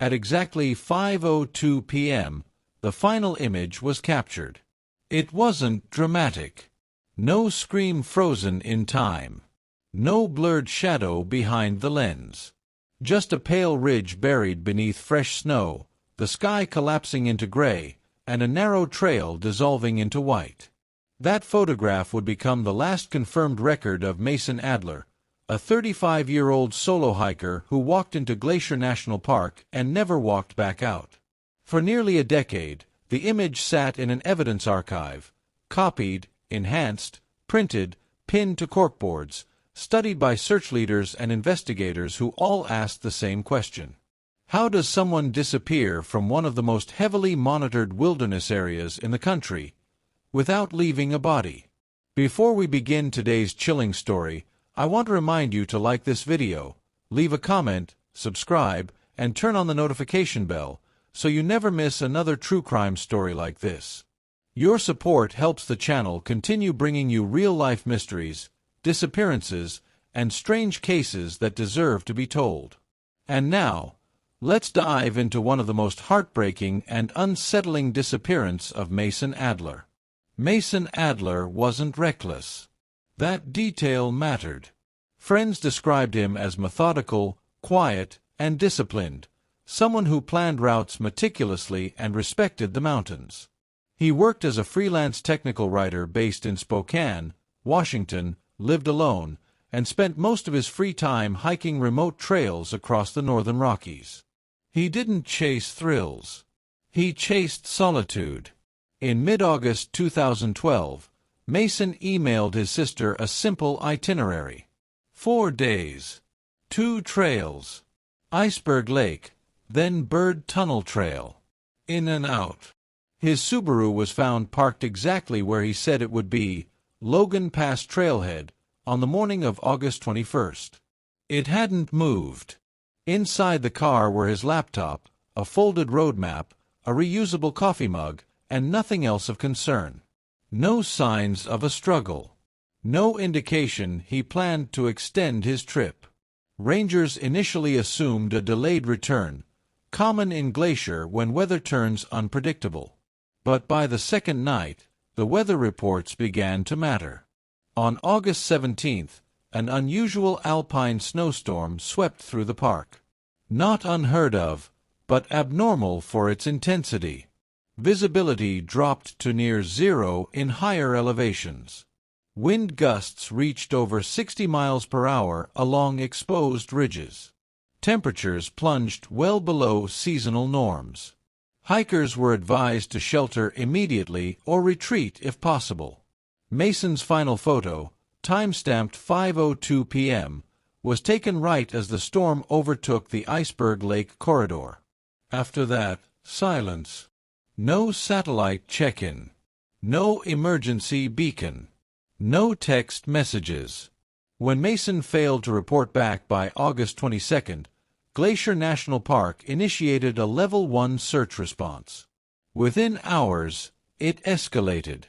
At exactly 5:02 p.m., the final image was captured. It wasn't dramatic. No scream frozen in time. No blurred shadow behind the lens. Just a pale ridge buried beneath fresh snow, the sky collapsing into gray, and a narrow trail dissolving into white. That photograph would become the last confirmed record of Mason Adler, a 35-year-old solo hiker who walked into Glacier National Park and never walked back out. For nearly a decade, the image sat in an evidence archive, copied, enhanced, printed, pinned to corkboards, studied by search leaders and investigators who all asked the same question. How does someone disappear from one of the most heavily monitored wilderness areas in the country without leaving a body? Before we begin today's chilling story, I want to remind you to like this video, leave a comment, subscribe, and turn on the notification bell so you never miss another true crime story like this. Your support helps the channel continue bringing you real-life mysteries, disappearances, and strange cases that deserve to be told. And now, let's dive into one of the most heartbreaking and unsettling disappearances of Mason Adler. Mason Adler wasn't reckless. That detail mattered. Friends described him as methodical, quiet, and disciplined, someone who planned routes meticulously and respected the mountains. He worked as a freelance technical writer based in Spokane, Washington, lived alone, and spent most of his free time hiking remote trails across the northern Rockies. He didn't chase thrills. He chased solitude. In mid-August 2012, Mason emailed his sister a simple itinerary. 4 days. 2 trails. Iceberg Lake, then Bird Tunnel Trail. In and out. His Subaru was found parked exactly where he said it would be, Logan Pass Trailhead, on the morning of August 21st. It hadn't moved. Inside the car were his laptop, a folded road map, a reusable coffee mug, and nothing else of concern. No signs of a struggle. No indication he planned to extend his trip. Rangers initially assumed a delayed return, common in Glacier when weather turns unpredictable. But by the second night, the weather reports began to matter. On August 17th, an unusual alpine snowstorm swept through the park. Not unheard of, but abnormal for its intensity. Visibility dropped to near zero in higher elevations. Wind gusts reached over 60 miles per hour along exposed ridges. Temperatures plunged well below seasonal norms. Hikers were advised to shelter immediately or retreat if possible. Mason's final photo, time-stamped 5:02 p.m., was taken right as the storm overtook the Iceberg Lake corridor. After that, silence. No satellite check-in. No emergency beacon. No text messages. When Mason failed to report back by August 22nd, Glacier National Park initiated a Level 1 search response. Within hours, it escalated.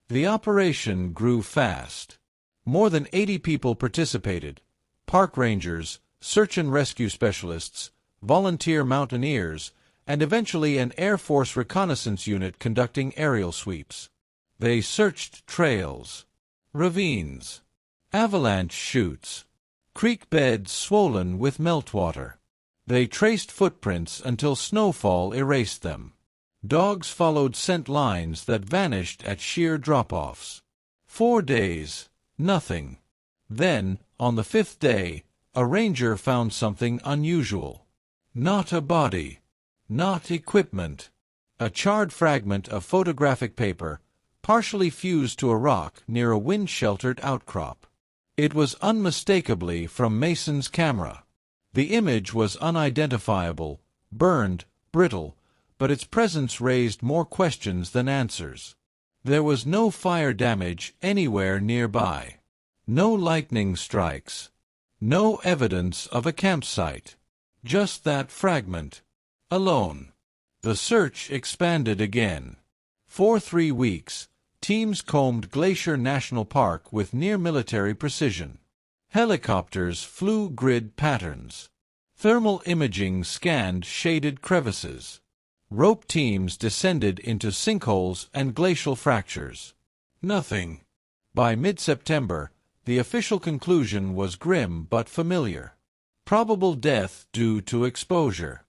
The operation grew fast. More than 80 people participated: park rangers, search and rescue specialists, volunteer mountaineers, and eventually an Air Force reconnaissance unit conducting aerial sweeps. They searched trails, ravines, avalanche chutes, creek beds swollen with meltwater. They traced footprints until snowfall erased them. Dogs followed scent lines that vanished at sheer drop-offs. 4 days, nothing. Then, on the 5th day, a ranger found something unusual. Not a body. Not equipment. A charred fragment of photographic paper, partially fused to a rock near a wind-sheltered outcrop. It was unmistakably from Mason's camera. The image was unidentifiable, burned, brittle, but its presence raised more questions than answers. There was no fire damage anywhere nearby. No lightning strikes. No evidence of a campsite. Just that fragment. Alone. The search expanded again. For 3 weeks, teams combed Glacier National Park with near-military precision. Helicopters flew grid patterns. Thermal imaging scanned shaded crevices. Rope teams descended into sinkholes and glacial fractures. Nothing. By mid-September, the official conclusion was grim but familiar. Probable death due to exposure.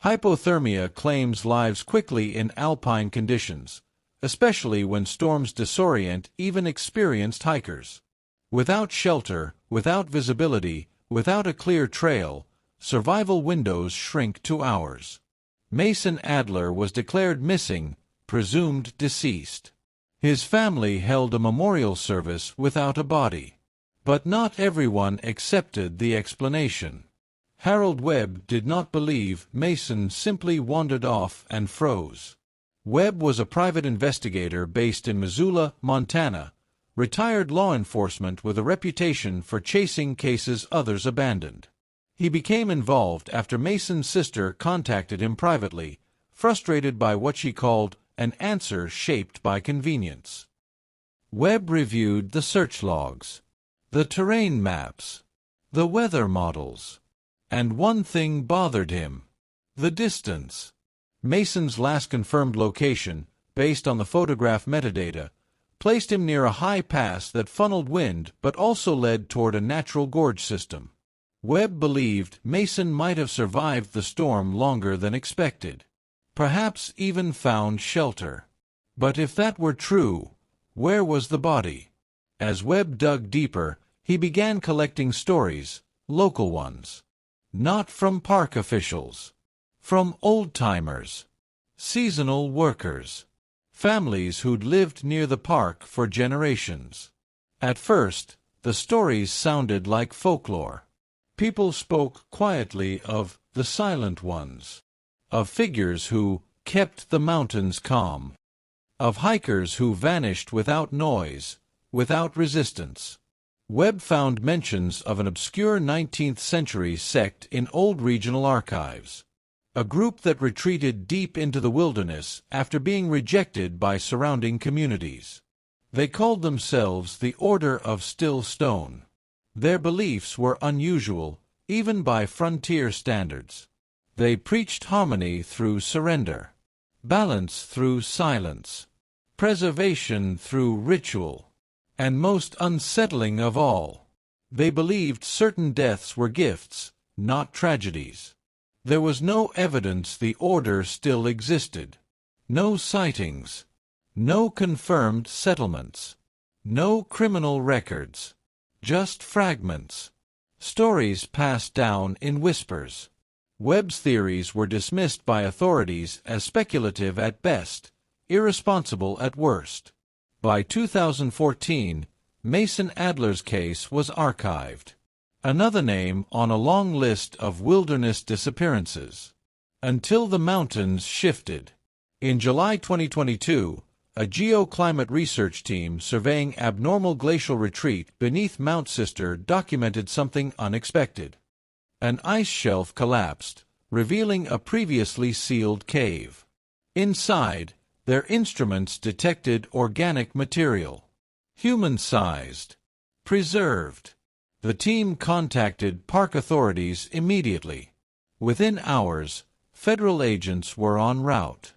Hypothermia claims lives quickly in alpine conditions, especially when storms disorient even experienced hikers. Without shelter, without visibility, without a clear trail, survival windows shrink to hours. Mason Adler was declared missing, presumed deceased. His family held a memorial service without a body. But not everyone accepted the explanation. Harold Webb did not believe Mason simply wandered off and froze. Webb was a private investigator based in Missoula, Montana, retired law enforcement with a reputation for chasing cases others abandoned. He became involved after Mason's sister contacted him privately, frustrated by what she called an answer shaped by convenience. Webb reviewed the search logs, the terrain maps, the weather models, and one thing bothered him: the distance. Mason's last confirmed location, based on the photograph metadata, placed him near a high pass that funneled wind but also led toward a natural gorge system. Webb believed Mason might have survived the storm longer than expected, perhaps even found shelter. But if that were true, where was the body? As Webb dug deeper, he began collecting stories, local ones. Not from park officials. From old-timers, seasonal workers, families who'd lived near the park for generations. At first, the stories sounded like folklore. People spoke quietly of the silent ones, of figures who kept the mountains calm, of hikers who vanished without noise, without resistance. Webb found mentions of an obscure 19th-century sect in old regional archives, a group that retreated deep into the wilderness after being rejected by surrounding communities. They called themselves the Order of Still Stone. Their beliefs were unusual, even by frontier standards. They preached harmony through surrender, balance through silence, preservation through ritual, and most unsettling of all, they believed certain deaths were gifts, not tragedies. There was no evidence the order still existed. No sightings. No confirmed settlements. No criminal records. Just fragments. Stories passed down in whispers. Webb's theories were dismissed by authorities as speculative at best, irresponsible at worst. By 2014, Mason Adler's case was archived. Another name on a long list of wilderness disappearances. Until the mountains shifted. In July 2022, a geoclimate research team surveying abnormal glacial retreat beneath Mount Sister documented something unexpected. An ice shelf collapsed, revealing a previously sealed cave. Inside, their instruments detected organic material. Human-sized. Preserved. The team contacted park authorities immediately. Within hours, federal agents were en route.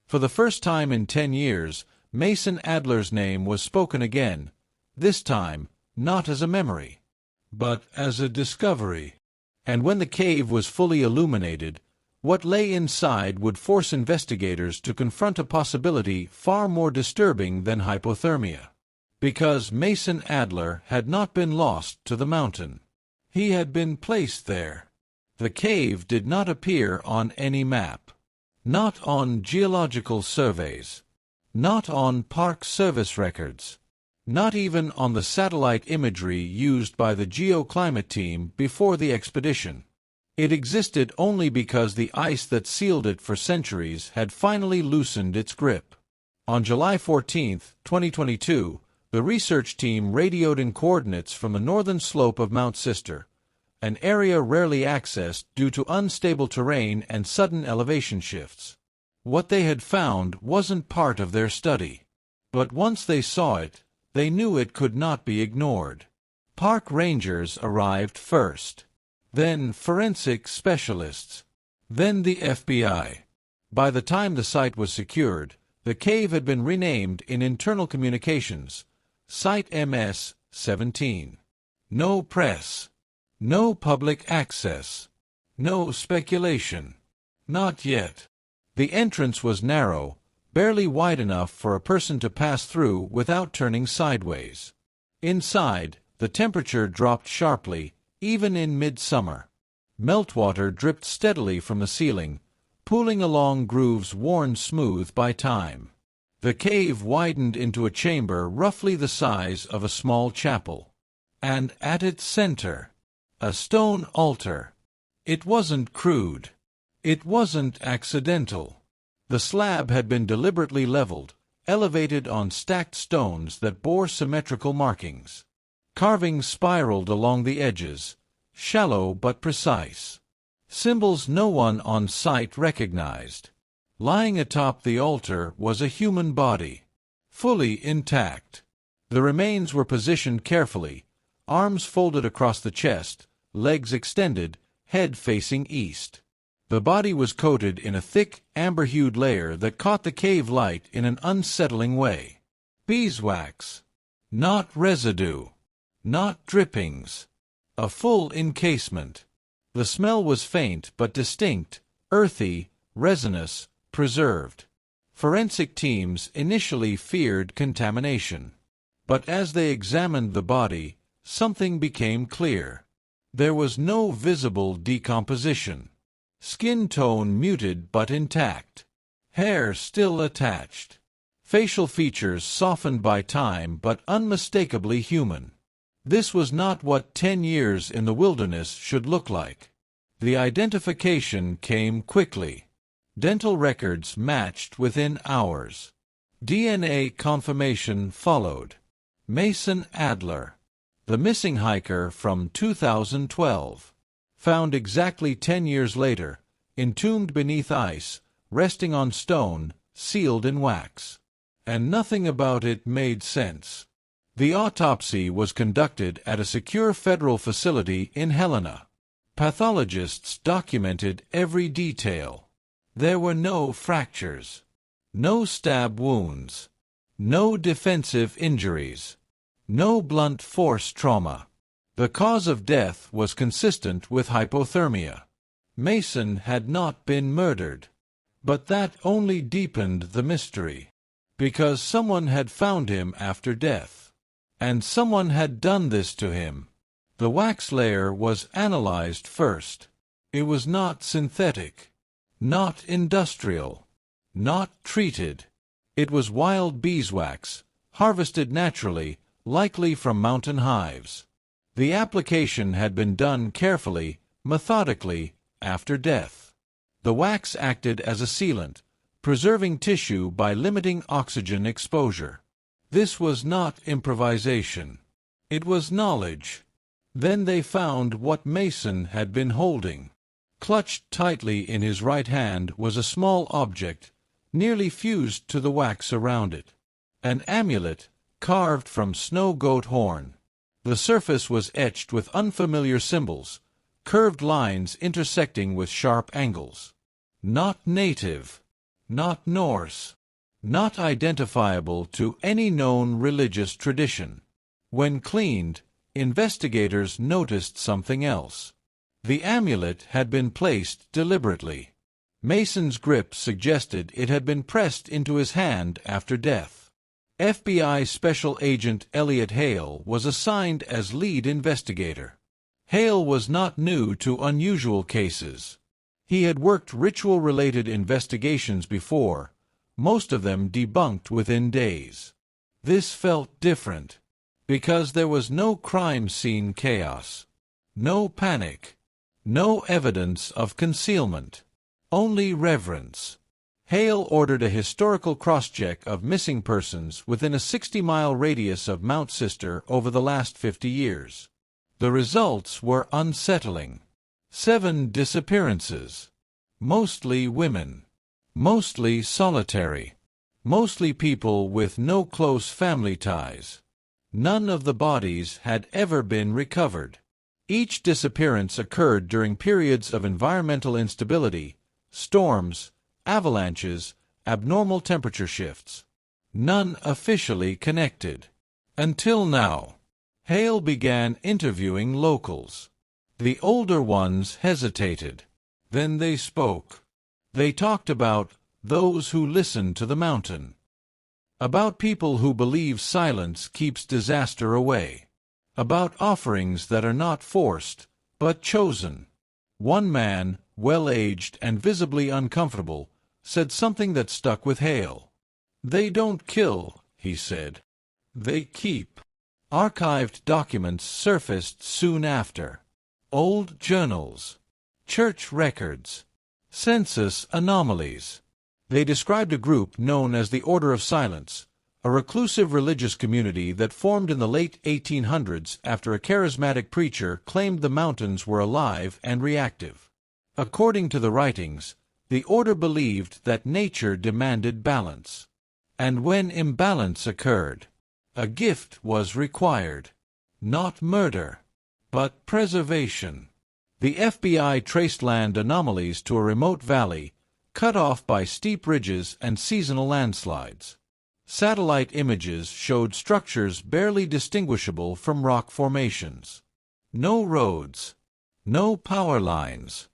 For the first time in 10 years, Mason Adler's name was spoken again, this time not as a memory, but as a discovery. And when the cave was fully illuminated, what lay inside would force investigators to confront a possibility far more disturbing than hypothermia. Because Mason Adler had not been lost to the mountain. He had been placed there. The cave did not appear on any map. Not on geological surveys. Not on Park Service records. Not even on the satellite imagery used by the geoclimate team before the expedition. It existed only because the ice that sealed it for centuries had finally loosened its grip. On July 14, 2022, the research team radioed in coordinates from the northern slope of Mount Sister, an area rarely accessed due to unstable terrain and sudden elevation shifts. What they had found wasn't part of their study. But once they saw it, they knew it could not be ignored. Park rangers arrived first. then forensic specialists, then the FBI. By the time the site was secured, the cave had been renamed in internal communications, Site MS-17. No press. No public access. No speculation. Not yet. The entrance was narrow, barely wide enough for a person to pass through without turning sideways. Inside, the temperature dropped sharply, even in midsummer. Meltwater dripped steadily from the ceiling, pooling along grooves worn smooth by time. The cave widened into a chamber roughly the size of a small chapel. And at its center, a stone altar. It wasn't crude. It wasn't accidental. The slab had been deliberately leveled, elevated on stacked stones that bore symmetrical markings. Carvings spiraled along the edges, shallow but precise. Symbols no one on site recognized. Lying atop the altar was a human body, fully intact. The remains were positioned carefully, arms folded across the chest, legs extended, head facing east. The body was coated in a thick, amber-hued layer that caught the cave light in an unsettling way. Beeswax. Not residue. Not drippings. A full encasement. The smell was faint but distinct, earthy, resinous, preserved. Forensic teams initially feared contamination. But as they examined the body, something became clear. There was no visible decomposition. Skin tone muted but intact. Hair still attached. Facial features softened by time but unmistakably human. This was not what 10 years in the wilderness should look like. The identification came quickly. Dental records matched within hours. DNA confirmation followed. Mason Adler, the missing hiker from 2012, found exactly 10 years later, entombed beneath ice, resting on stone, sealed in wax. And nothing about it made sense. The autopsy was conducted at a secure federal facility in Helena. Pathologists documented every detail. There were no fractures, no stab wounds, no defensive injuries, no blunt force trauma. The cause of death was consistent with hypothermia. Mason had not been murdered. But that only deepened the mystery. Because someone had found him after death. And someone had done this to him. The wax layer was analyzed first. It was not synthetic, not industrial, not treated. It was wild beeswax, harvested naturally, likely from mountain hives. The application had been done carefully, methodically, after death. The wax acted as a sealant, preserving tissue by limiting oxygen exposure. This was not improvisation. It was knowledge. Then they found what Mason had been holding. Clutched tightly in his right hand was a small object, nearly fused to the wax around it. An amulet, carved from snow goat horn. The surface was etched with unfamiliar symbols, curved lines intersecting with sharp angles. Not native, not Norse, not identifiable to any known religious tradition. When cleaned, investigators noticed something else. The amulet had been placed deliberately. Mason's grip suggested it had been pressed into his hand after death. FBI Special Agent Elliot Hale was assigned as lead investigator. Hale was not new to unusual cases. He had worked ritual-related investigations before, most of them debunked within days. This felt different, because there was no crime scene chaos, no panic, no evidence of concealment, only reverence. Hale ordered a historical cross-check of missing persons within a 60-mile radius of Mount Sister over the last 50 years. The results were unsettling. 7 disappearances. Mostly women. Mostly solitary. Mostly people with no close family ties. None of the bodies had ever been recovered. Each disappearance occurred during periods of environmental instability, storms, avalanches, abnormal temperature shifts. None officially connected. Until now. Hale began interviewing locals. The older ones hesitated. Then they spoke. They talked about those who listen to the mountain. About people who believe silence keeps disaster away. About offerings that are not forced, but chosen. One man, well-aged and visibly uncomfortable, said something that stuck with Hale. "They don't kill," he said. "They keep." Archived documents surfaced soon after. Old journals, church records, census anomalies. They described a group known as the Order of Silence, a reclusive religious community that formed in the late 1800s after a charismatic preacher claimed the mountains were alive and reactive. According to the writings, the order believed that nature demanded balance. And when imbalance occurred, a gift was required. Not murder, but preservation. The FBI traced land anomalies to a remote valley, cut off by steep ridges and seasonal landslides. Satellite images showed structures barely distinguishable from rock formations. No roads, no power lines,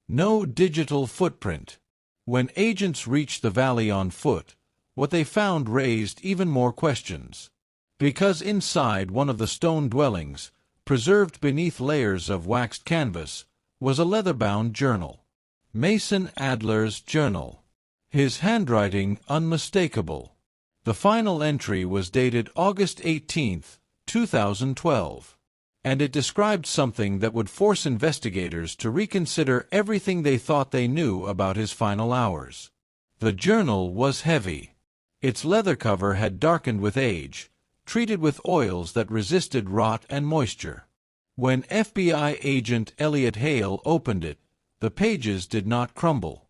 no digital footprint. When agents reached the valley on foot, what they found raised even more questions. Because inside one of the stone dwellings, preserved beneath layers of waxed canvas, was a leather-bound journal. Mason Adler's journal. His handwriting unmistakable. The final entry was dated August 18, 2012, and it described something that would force investigators to reconsider everything they thought they knew about his final hours. The journal was heavy. Its leather cover had darkened with age, treated with oils that resisted rot and moisture. When FBI agent Elliot Hale opened it, the pages did not crumble.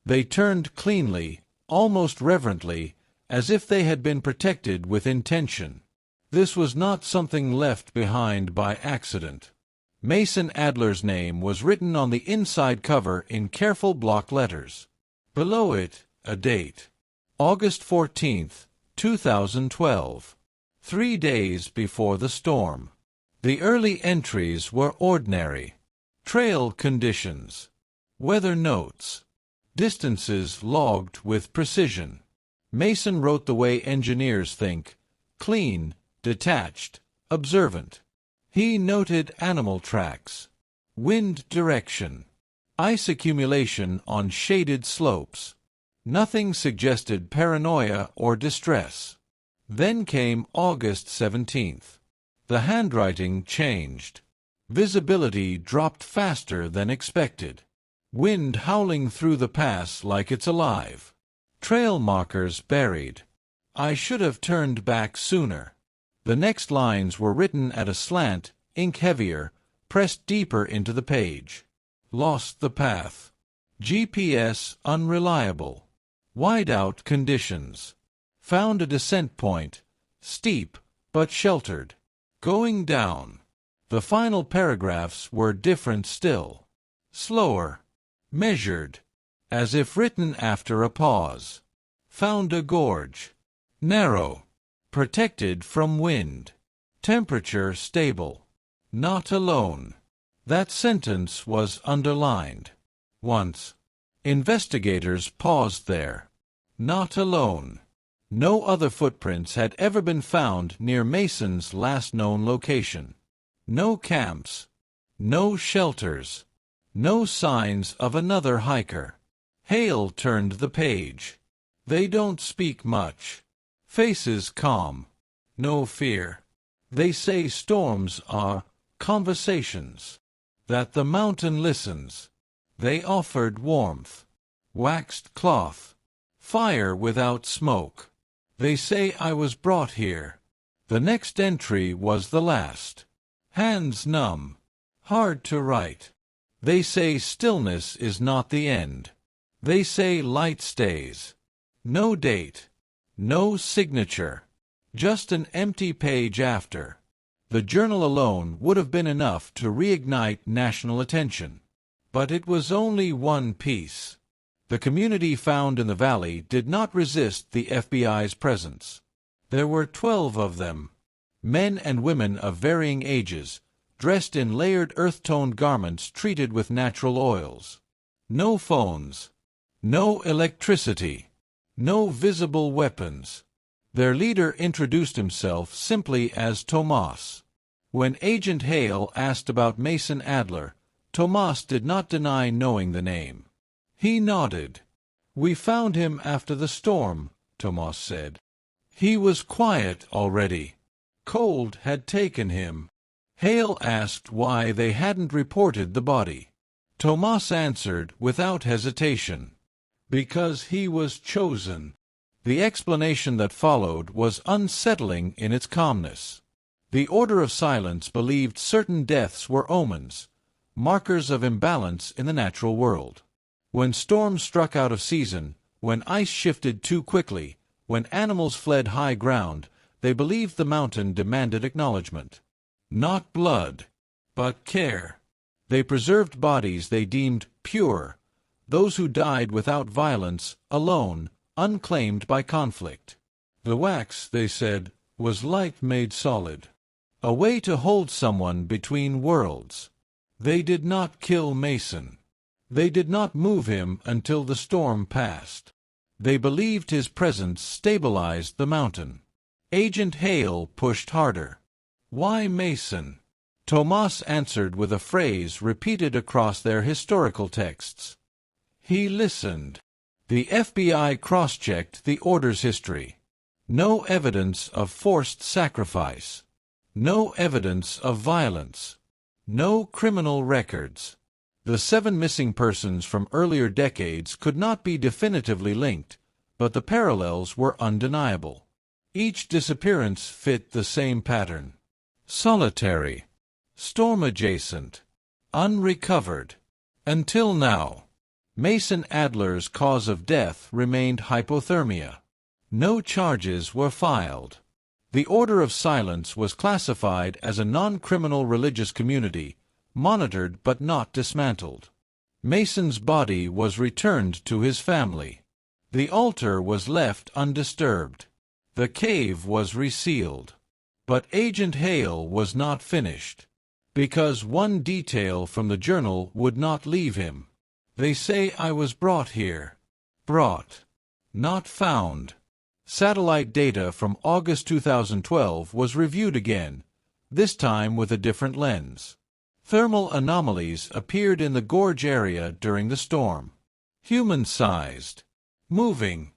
They turned cleanly, almost reverently, as if they had been protected with intention. This was not something left behind by accident. Mason Adler's name was written on the inside cover in careful block letters. Below it, a date. August 14, 2012. 3 days before the storm. The early entries were ordinary. Trail conditions. Weather notes. Distances logged with precision. Mason wrote the way engineers think. Clean, detached, observant. He noted animal tracks. Wind direction. Ice accumulation on shaded slopes. Nothing suggested paranoia or distress. Then came August 17th. The handwriting changed. Visibility dropped faster than expected. Wind howling through the pass like it's alive. Trail markers buried. I should have turned back sooner. The next lines were written at a slant, ink heavier, pressed deeper into the page. Lost the path. GPS unreliable. Whiteout conditions. Found a descent point, steep but sheltered. Going down. The final paragraphs were different still. Slower. Measured. As if written after a pause. Found a gorge. Narrow. Protected from wind. Temperature stable. Not alone. That sentence was underlined. Once. Investigators paused there. Not alone. No other footprints had ever been found near Mason's last known location. No camps. No shelters. No signs of another hiker. Hale turned the page. They don't speak much. Faces calm. No fear. They say storms are conversations. That the mountain listens. They offered warmth. Waxed cloth. Fire without smoke. They say I was brought here. The next entry was the last. Hands numb. Hard to write. They say stillness is not the end. They say light stays. No date. No signature. Just an empty page after. The journal alone would have been enough to reignite national attention. But it was only one piece. The community found in the valley did not resist the FBI's presence. There were 12 of them, men and women of varying ages, dressed in layered earth-toned garments treated with natural oils. No phones, no electricity, no visible weapons. Their leader introduced himself simply as Tomas. When Agent Hale asked about Mason Adler, Tomas did not deny knowing the name. He nodded. "We found him after the storm," Tomas said. "He was quiet already. Cold had taken him." Hale asked why they hadn't reported the body. Tomas answered without hesitation, "Because he was chosen." The explanation that followed was unsettling in its calmness. The Order of Silence believed certain deaths were omens, markers of imbalance in the natural world. When storms struck out of season, when ice shifted too quickly, when animals fled high ground, they believed the mountain demanded acknowledgement. Not blood, but care. They preserved bodies they deemed pure, those who died without violence, alone, unclaimed by conflict. The wax, they said, was light made solid. A way to hold someone between worlds. They did not kill Mason. They did not move him until the storm passed. They believed his presence stabilized the mountain. Agent Hale pushed harder. "Why Mason?" Tomas answered with a phrase repeated across their historical texts. "He listened." The FBI cross-checked the Order's history. No evidence of forced sacrifice. No evidence of violence. No criminal records. The 7 missing persons from earlier decades could not be definitively linked, but the parallels were undeniable. Each disappearance fit the same pattern. Solitary. Storm-adjacent. Unrecovered. Until now, Mason Adler's cause of death remained hypothermia. No charges were filed. The Order of Silence was classified as a non-criminal religious community, monitored but not dismantled. Mason's body was returned to his family. The altar was left undisturbed. The cave was resealed. But Agent Hale was not finished. Because one detail from the journal would not leave him. "They say I was brought here." Brought. Not found. Satellite data from August 2012 was reviewed again, this time with a different lens. Thermal anomalies appeared in the gorge area during the storm. Human-sized. Moving.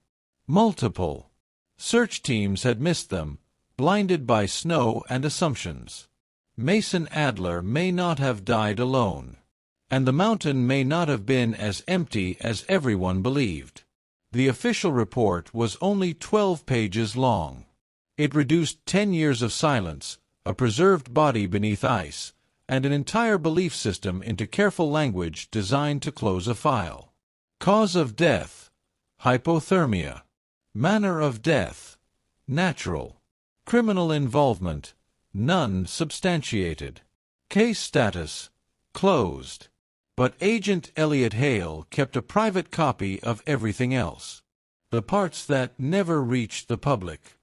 Multiple. Search teams had missed them, blinded by snow and assumptions. Mason Adler may not have died alone. And the mountain may not have been as empty as everyone believed. The official report was only 12 pages long. It reduced 10 years of silence, a preserved body beneath ice, and an entire belief system into careful language designed to close a file. Cause of death: hypothermia. Manner of death: natural. Criminal involvement: none substantiated. Case status: closed. But Agent Elliot Hale kept a private copy of everything else. The parts that never reached the public.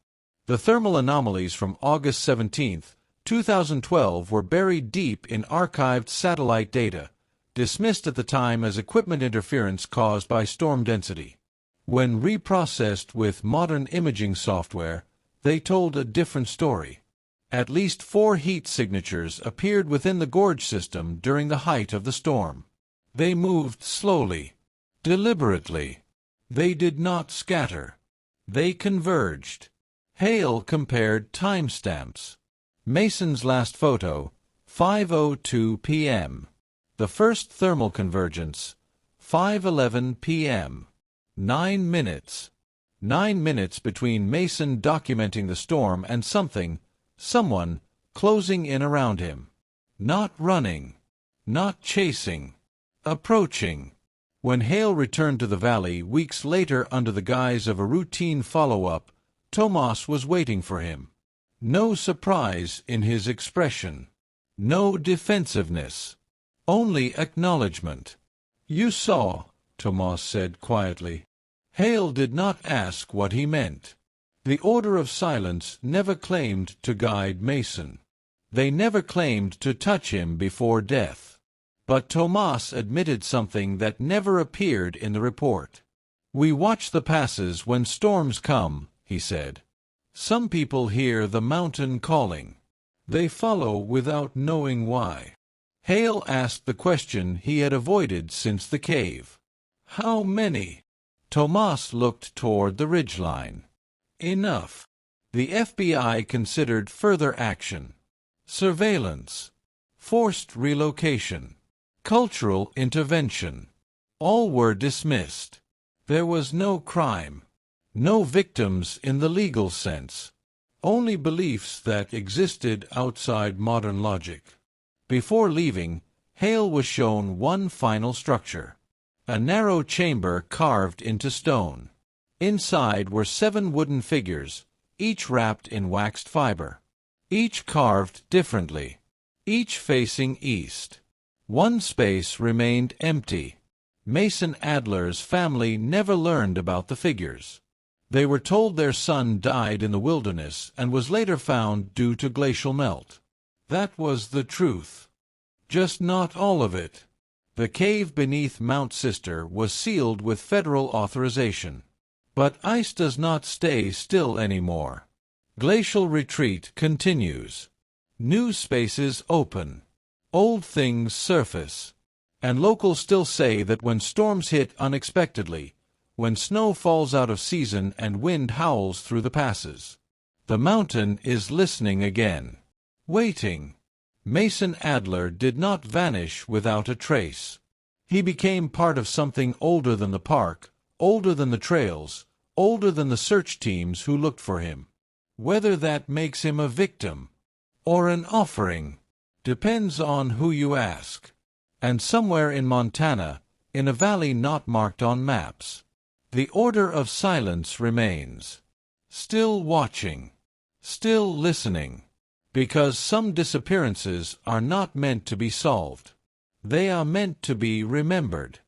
The thermal anomalies from August 17, 2012 were buried deep in archived satellite data, dismissed at the time as equipment interference caused by storm density. When reprocessed with modern imaging software, they told a different story. At least 4 heat signatures appeared within the gorge system during the height of the storm. They moved slowly, deliberately. They did not scatter. They converged. Hale compared timestamps. Mason's last photo, 5:02 p.m. The first thermal convergence, 5:11 p.m. 9 minutes. 9 minutes between Mason documenting the storm and someone, closing in around him. Not running. Not chasing. Approaching. When Hale returned to the valley weeks later under the guise of a routine follow-up, Tomas was waiting for him. No surprise in his expression. No defensiveness. Only acknowledgement. "You saw," Tomas said quietly. Hale did not ask what he meant. The order of silence never claimed to guide Mason. They never claimed to touch him before death. But Tomas admitted something that never appeared in the report. "We watch the passes when storms come," he said. "Some people hear the mountain calling. They follow without knowing why." Hale asked the question he had avoided since the cave. "How many?" Tomas looked toward the ridgeline. "Enough." The FBI considered further action. Surveillance. Forced relocation. Cultural intervention. All were dismissed. There was no crime. No victims in the legal sense. Only beliefs that existed outside modern logic. Before leaving, Hale was shown one final structure. A narrow chamber carved into stone. Inside were 7 wooden figures, each wrapped in waxed fiber. Each carved differently. Each facing east. One space remained empty. Mason Adler's family never learned about the figures. They were told their son died in the wilderness and was later found due to glacial melt. That was the truth. Just not all of it. The cave beneath Mount Sister was sealed with federal authorization. But ice does not stay still anymore. Glacial retreat continues. New spaces open. Old things surface. And locals still say that when storms hit unexpectedly, when snow falls out of season and wind howls through the passes, the mountain is listening again. Waiting. Mason Adler did not vanish without a trace. He became part of something older than the park, older than the trails, older than the search teams who looked for him. Whether that makes him a victim or an offering depends on who you ask. And somewhere in Montana, in a valley not marked on maps, the order of silence remains. Still watching. Still listening. Because some disappearances are not meant to be solved. They are meant to be remembered.